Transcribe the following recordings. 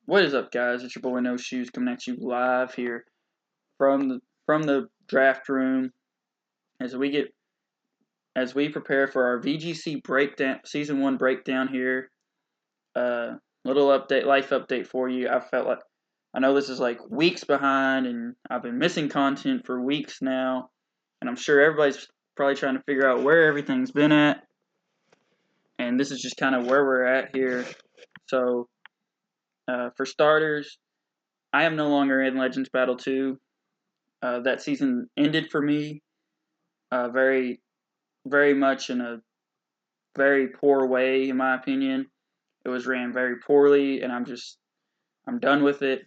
What is up, guys? It's your boy No Shoes coming at you live here from the draft room as we prepare for our VGC breakdown, season 1 breakdown here. Little update, life update for you. I know this is like weeks behind, and I've been missing content for weeks now, and I'm sure everybody's probably trying to figure out where everything's been at. And this is just kind of where we're at here. So, for starters, I am no longer in Legends Battle 2. That season ended for me very, very much in a very poor way, in my opinion. It was ran very poorly, and I'm done with it.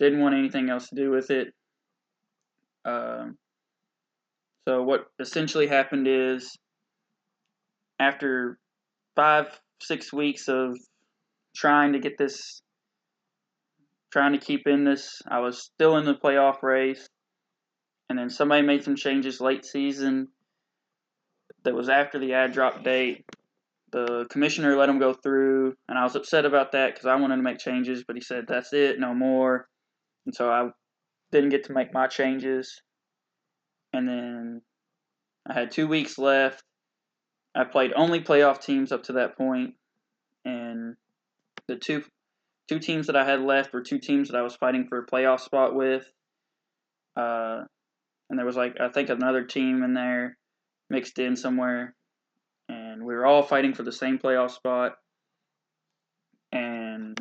Didn't want anything else to do with it. So what essentially happened is, after 5-6 weeks of trying to keep in this, I was still in the playoff race. And then somebody made some changes late season that was after the ad drop date. The commissioner let him go through, and I was upset about that because I wanted to make changes, but he said, that's it, no more. And so I didn't get to make my changes. And then I had 2 weeks left. I played only playoff teams up to that point, and the two teams that I had left were 2 teams that I was fighting for a playoff spot with. And there was I think another team in there mixed in somewhere, and we were all fighting for the same playoff spot. And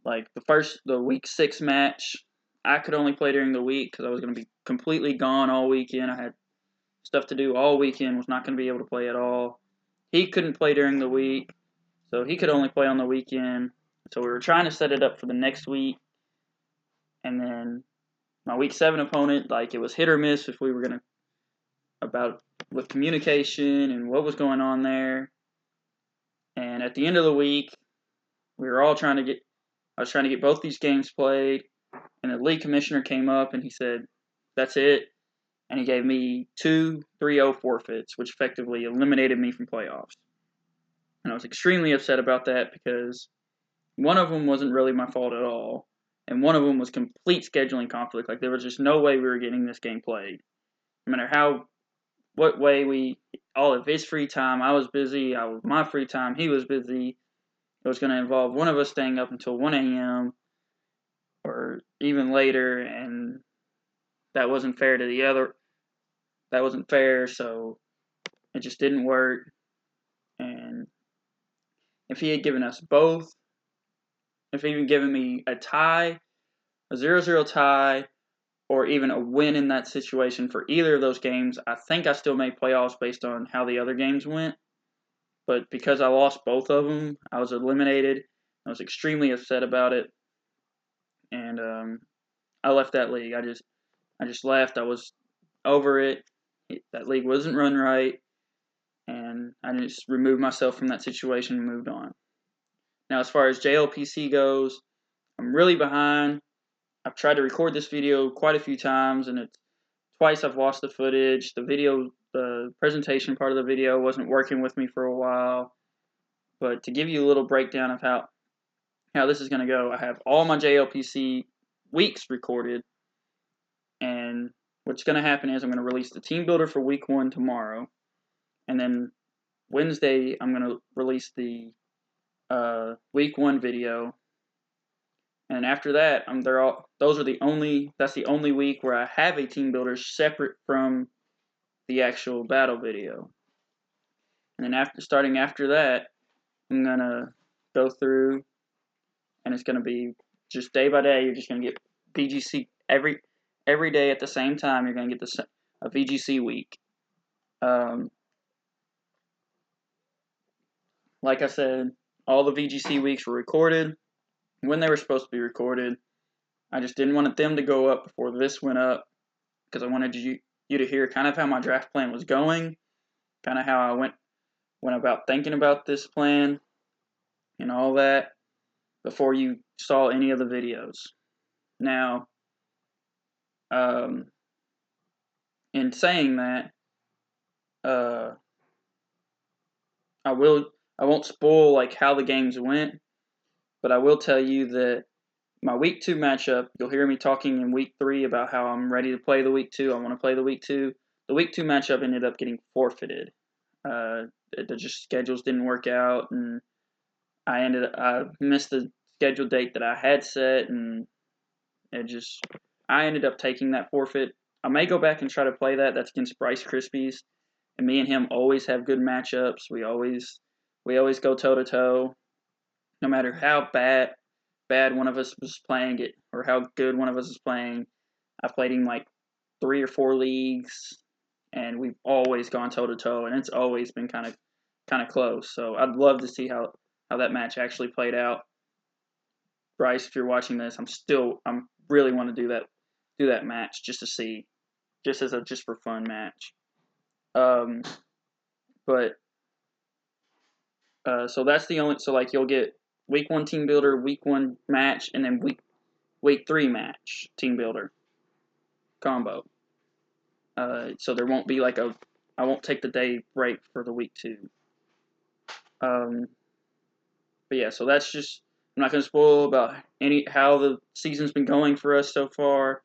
the week 6 match, I could only play during the week because I was going to be completely gone all weekend. I had stuff to do all weekend, was not going to be able to play at all. He couldn't play during the week, so he could only play on the weekend. So we were trying to set it up for the next week. And then my week 7 opponent, it was hit or miss if we were going to, with communication and what was going on there. And at the end of the week, we were all I was trying to get both these games played, and the league commissioner came up and he said, that's it. And he gave me 2 3-0 forfeits, which effectively eliminated me from playoffs. And I was extremely upset about that because one of them wasn't really my fault at all, and one of them was complete scheduling conflict. There was just no way we were getting this game played. No matter what way all of his free time, I was busy. My free time, he was busy. It was going to involve one of us staying up until 1 a.m. or even later, and that wasn't fair to the other. That wasn't fair, so it just didn't work. And if he had given us both, if he had given me a tie, a 0-0 tie, or even a win in that situation for either of those games, I think I still made playoffs based on how the other games went. But because I lost both of them, I was eliminated. I was extremely upset about it, and I left that league. I just left. I was over it. That league wasn't run right, and I just removed myself from that situation and moved on. Now, as far as JLPC goes, I'm really behind. I've tried to record this video quite a few times, and twice I've lost the footage. The presentation part of the video wasn't working with me for a while. But to give you a little breakdown of how this is going to go, I have all my JLPC weeks recorded, and what's going to happen is I'm going to release the team builder for week 1 tomorrow, and then Wednesday I'm going to release the week 1 video, and after that that's the only week where I have a team builder separate from the actual battle video. And then starting after that, I'm going to go through, and it's going to be just day by day. You're just going to get VGC every day at the same time. You're going to get a VGC week. Like I said, all the VGC weeks were recorded when they were supposed to be recorded. I just didn't want them to go up before this went up because I wanted you to hear kind of how my draft plan was going, kind of how I went about thinking about this plan and all that before you saw any of the videos. Now, in saying that, I won't spoil how the games went, but I will tell you that my week 2 matchup, you'll hear me talking in week 3 about how I'm ready to play the week 2. I want to play the week 2. The week 2 matchup ended up getting forfeited. The just schedules didn't work out, and I missed the scheduled date that I had set, and I ended up taking that forfeit. I may go back and try to play that. That's against Bryce Krispies, and me and him always have good matchups. We always go toe to toe, no matter how bad one of us was playing it or how good one of us is playing. I've played him like 3 or 4 leagues, and we've always gone toe to toe, and it's always been kind of close. So I'd love to see how that match actually played out. Bryce, if you're watching this, I'm really want to do that match just to see, just for fun match. But so that's the only, so like you'll get week 1 team builder, week 1 match, and then week 3 match team builder combo. So there won't be like I won't take the day break for the week 2. But yeah, so that's just, I'm not going to spoil about how the season's been going for us so far.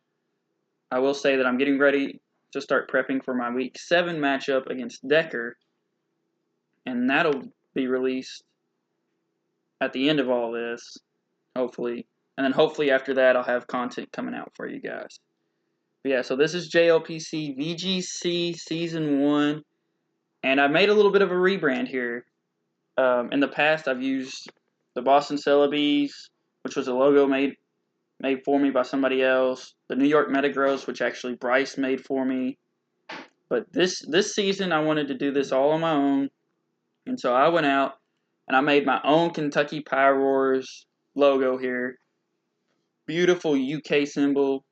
I will say that I'm getting ready to start prepping for my week 7 matchup against Decker, and that'll be released at the end of all this, hopefully. And then hopefully after that, I'll have content coming out for you guys. But yeah, so this is JLPC VGC Season 1, and I made a little bit of a rebrand here. In the past, I've used the Boston Celebes, which was a logo made for me by somebody else. The New York Metagross, which actually Bryce made for me. But this season, I wanted to do this all on my own, and so I went out and I made my own Kentucky Power Roars logo here. Beautiful UK symbol,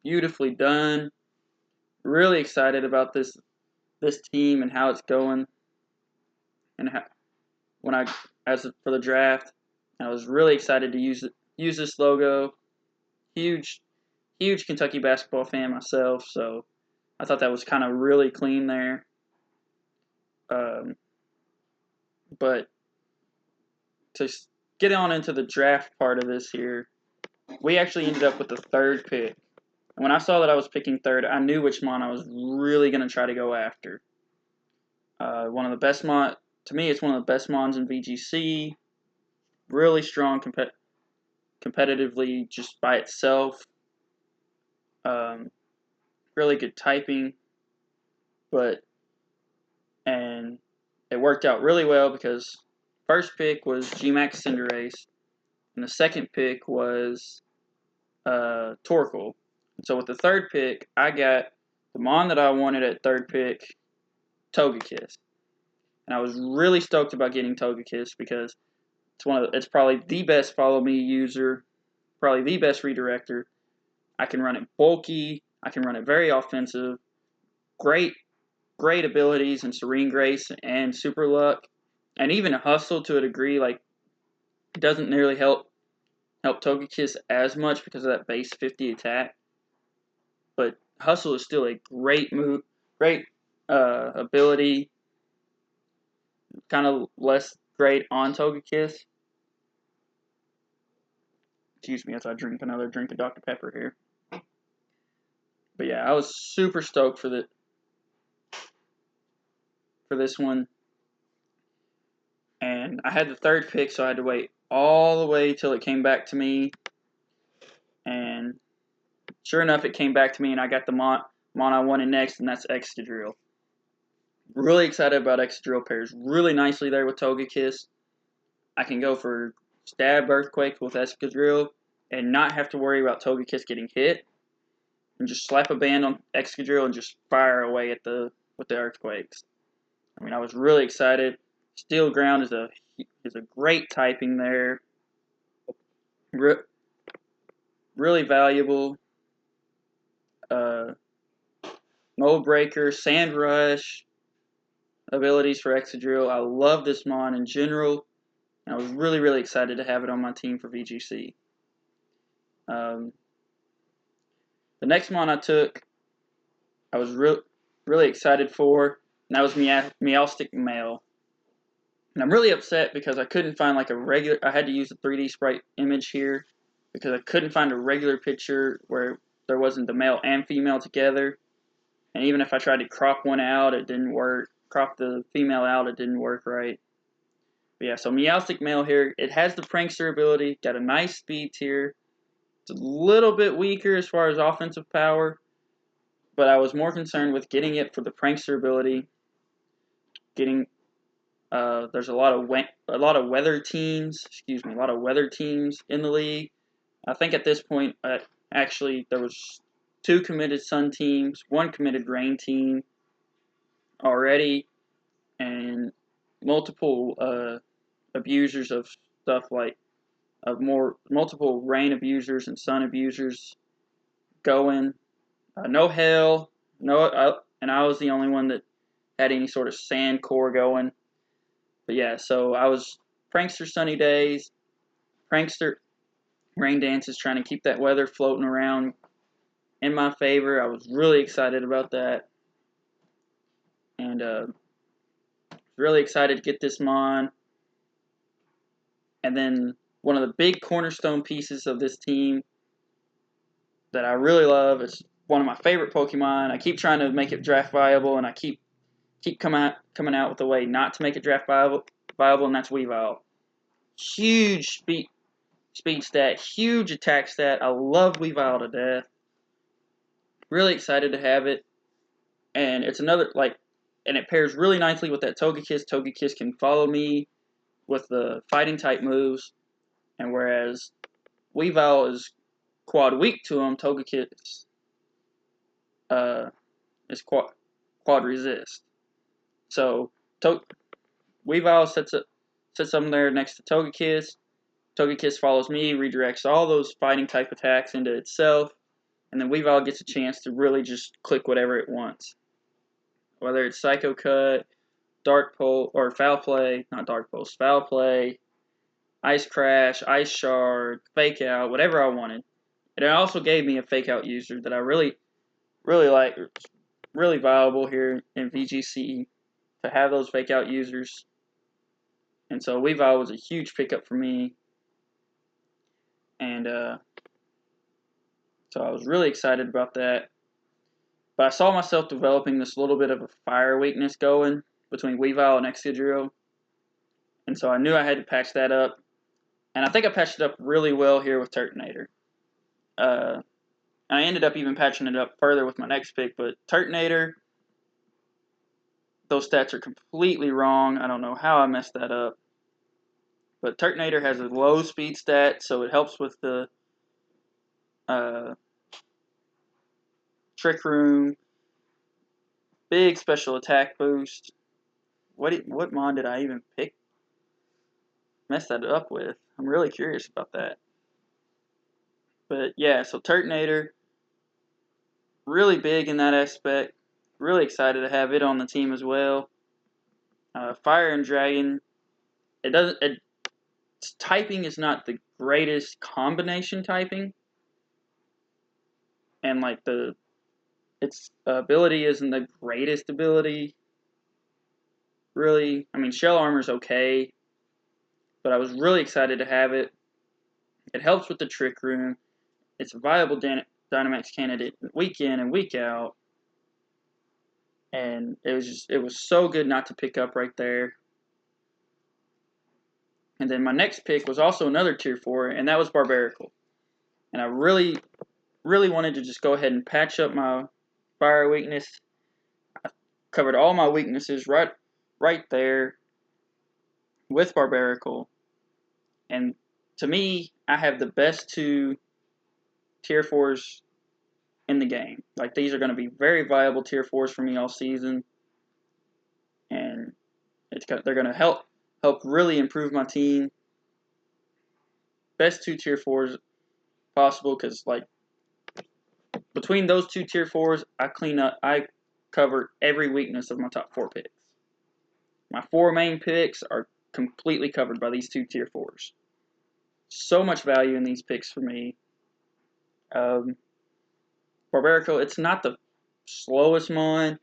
beautifully done. Really excited about this team and how it's going, and how, for the draft, I was really excited to use this logo. Huge Kentucky basketball fan myself, so I thought that was kind of really clean there. But to get on into the draft part of this here, we actually ended up with the 3rd pick. And when I saw that I was picking 3rd, I knew which mon I was really going to try to go after. One of the best mon, to me, it's one of the best mons in VGC. Really strong competitively just by itself. Really good typing, and it worked out really well because first pick was G-Max Cinderace, and the second pick was Torkoal. So with the 3rd pick, I got the mon that I wanted at 3rd pick, Togekiss, and I was really stoked about getting Togekiss because it's probably the best follow me user, probably the best redirector. I can run it bulky, I can run it very offensive, great abilities in Serene Grace and Super Luck, and even Hustle to a degree. Like, it doesn't nearly help Togekiss as much because of that base 50 attack, but Hustle is still a great move, great ability, kind of less great on Togekiss. Excuse me as I drink another drink of Dr. Pepper here. But yeah, I was super stoked for this one. And I had the 3rd pick, so I had to wait all the way till it came back to me. And sure enough, it came back to me, and I got the mon I wanted next, and that's Excadrill. Really excited about Excadrill. Pairs really nicely there with Togekiss. I can go for Stab Earthquake with Excadrill and not have to worry about Togekiss getting hit, and just slap a band on Excadrill and just fire away with the Earthquakes. I mean, I was really excited. Steel Ground is a great typing there. Really valuable. Mold Breaker, Sand Rush abilities for Excadrill. I love this mon in general. And I was really, really excited to have it on my team for VGC. The next mon I took, I was really excited for, and that was Meowstic Male. And I'm really upset because I couldn't find like a regular, I had to use a 3D sprite image here. because I couldn't find a regular picture where there wasn't the male and female together. And even if I tried to crop one out, it didn't work. Crop the female out, it didn't work right. But yeah, so Meowstic male here. It has the prankster ability, got a nice speed tier. It's a little bit weaker as far as offensive power, but I was more concerned with getting it for the prankster ability. There's a lot of weather teams. Excuse me, a lot of weather teams in the league. I think at this point, actually, there was 2 committed sun teams, 1 committed rain team already, and multiple abusers of stuff like multiple rain abusers and sun abusers going. No hail, and I was the only one that had any sort of sand core going. But yeah, so I was prankster sunny days, prankster rain dances, trying to keep that weather floating around in my favor. I was really excited about that, and really excited to get this mon. And then one of the big cornerstone pieces of this team that I really love is one of my favorite Pokemon. I keep trying to make it draft viable, and I keep coming out with a way not to make it draft viable, and that's Weavile. Huge speed stat, huge attack stat. I love Weavile to death. Really excited to have it, and it's another and it pairs really nicely with that Togekiss. Togekiss can follow me with the fighting type moves, and whereas Weavile is quad weak to him, Togekiss is quad resist. So Weavile sets up there next to Togekiss. Togekiss follows me, redirects all those fighting type attacks into itself, and then Weavile gets a chance to really just click whatever it wants. Whether it's Psycho Cut, Dark Pulse, or Foul Play, not Dark Pulse, Foul Play, Ice Crash, Ice Shard, Fake Out, whatever I wanted. And it also gave me a Fake Out user that I really like, really viable here in VGC to have those Fake Out users. And so Weavile was a huge pickup for me. And so I was really excited about that. But I saw myself developing this little bit of a fire weakness going between Weavile and Excadrill. And so I knew I had to patch that up. And I think I patched it up really well here with Turtonator. I ended up even patching it up further with my next pick, but Turtonator, those stats are completely wrong. I don't know how I messed that up. But Turtonator has a low speed stat, so it helps with the Trick Room, big special attack boost. What mon did I even pick? Mess that up with? I'm really curious about that. But yeah, so Turtonator, really big in that aspect. Really excited to have it on the team as well. Fire and Dragon, its typing is not the greatest combination typing, and its ability isn't the greatest ability. Really, I mean, Shell Armor's okay, but I was really excited to have it. It helps with the Trick Room. It's a viable Dynamax candidate week in and week out, and it was so good not to pick up right there. And then my next pick was also another Tier 4, and that was Barbarical. And I really wanted to just go ahead and patch up my fire weakness. I covered all my weaknesses right there with Barbarical. And to me, I have the best 2 Tier 4s in the game. Like, these are going to be very viable Tier 4s for me all season. And they're going to help really improve my team. Best 2 Tier 4s possible, because between those 2 Tier 4s, I cover every weakness of my top 4 picks. My 4 main picks are completely covered by these 2 Tier 4s. So much value in these picks for me. Barbarical, it's not the slowest mon,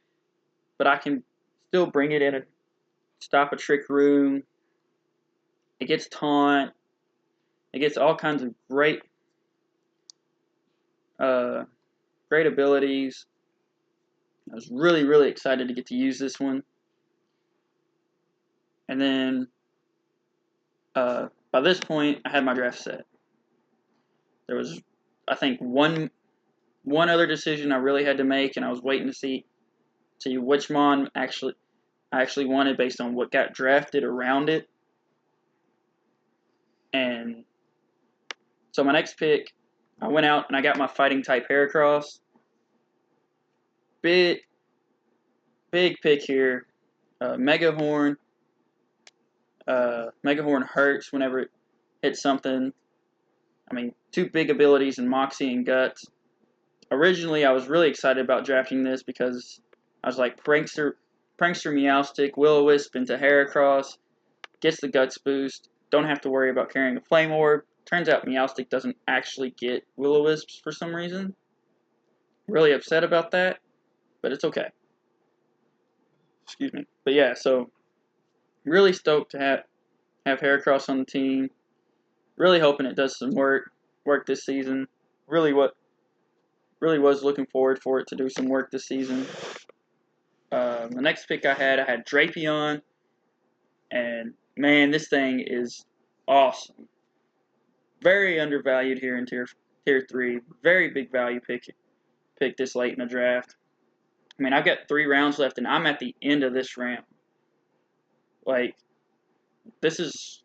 but I can still bring it in and stop a Trick Room. It gets Taunt. It gets all kinds of great Great abilities. I was really excited to get to use this one. And then by this point, I had my draft set. There was, I think, one other decision I really had to make, and I was waiting to see which mon I actually wanted based on what got drafted around it. And so my next pick, I went out and I got my fighting type Heracross. Big pick here. Megahorn. Megahorn hurts whenever it hits something. I mean, 2 big abilities in Moxie and Guts. Originally, I was really excited about drafting this because I was like, Prankster Meowstic, Will-O-Wisp into Heracross, gets the Guts boost, don't have to worry about carrying a Flame Orb. Turns out Meowstic doesn't actually get Will-O-Wisps for some reason. Really upset about that, but it's okay. Excuse me. But yeah, so really stoked to have Heracross on the team. Really hoping it does some work this season. Really was looking forward for it to do some work this season. The next pick I had Drapion, and man, this thing is awesome. Very undervalued here in tier 3. Very big value pick this late in the draft. I mean, I've got 3 rounds left, and I'm at the end of this round. Like, this is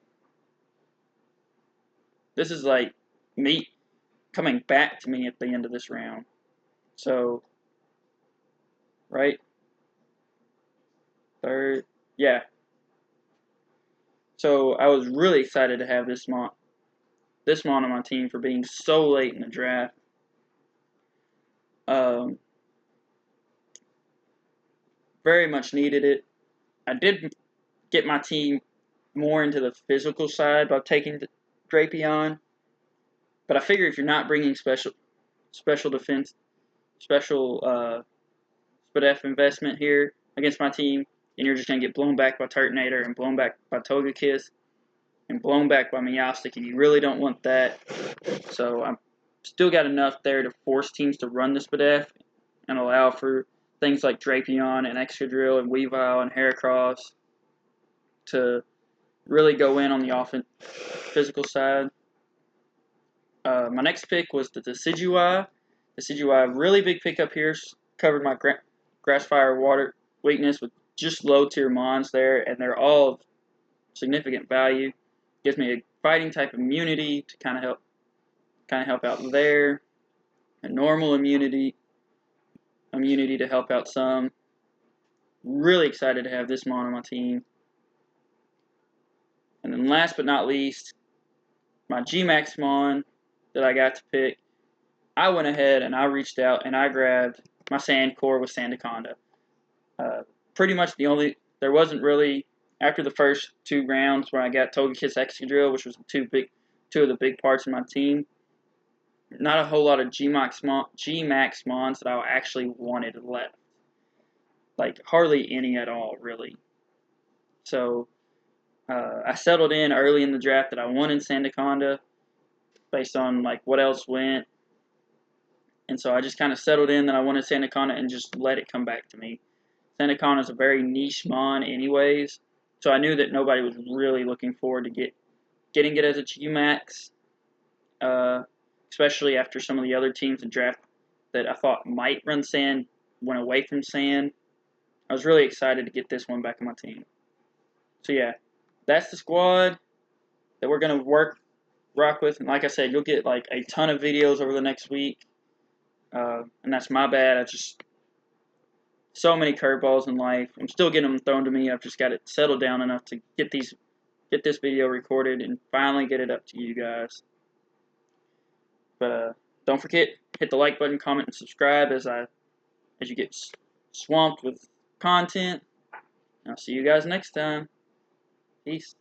like me coming back to me at the end of this round. So, right? Third, yeah. So I was really excited to have this mon on my team for being so late in the draft. Very much needed it. I did get my team more into the physical side by taking the Drapion, but I figure if you're not bringing special defense, special SPDF investment here against my team, and you're just going to get blown back by Turtonator and blown back by Togekiss and blown back by Meowstic, and you really don't want that. So I'm still got enough there to force teams to run the SPDF and allow for things like Drapion and Excadrill and Weavile and Heracross to really go in on the physical side. My next pick was the Decidueye. Decidueye, really big pickup here. Covered my Grass, Fire, Water weakness with just low tier mons there, and they're all of significant value. Gives me a fighting type immunity to kind of help out there. A normal immunity to help out some. Really excited to have this mon on my team. And then last but not least, my G-Max mon that I got to pick. I went ahead and I reached out and I grabbed my Sandcore with Sandaconda. Pretty much there wasn't really, after the first 2 rounds where I got Togekiss Excadrill, which was two of the big parts of my team, not a whole lot of G-Max mons that I actually wanted left. Like, hardly any at all, really. So, I settled in early in the draft that I wanted Sandaconda based on, like, what else went. And so I just kind of settled in that I wanted Sandaconda and just let it come back to me. Sandaconda is a very niche mon anyways, so I knew that nobody was really looking forward to getting it as a G-Max, especially after some of the other teams in draft that I thought might run Sand went away from Sand. I was really excited to get this one back on my team. So yeah, that's the squad that we're going to rock with. And like I said, you'll get like a ton of videos over the next week. And that's my bad. So many curveballs in life. I'm still getting them thrown to me. I've just got it settled down enough to get this video recorded and finally get it up to you guys. But don't forget, hit the like button, comment, and subscribe as you get swamped with content. I'll see you guys next time. Peace.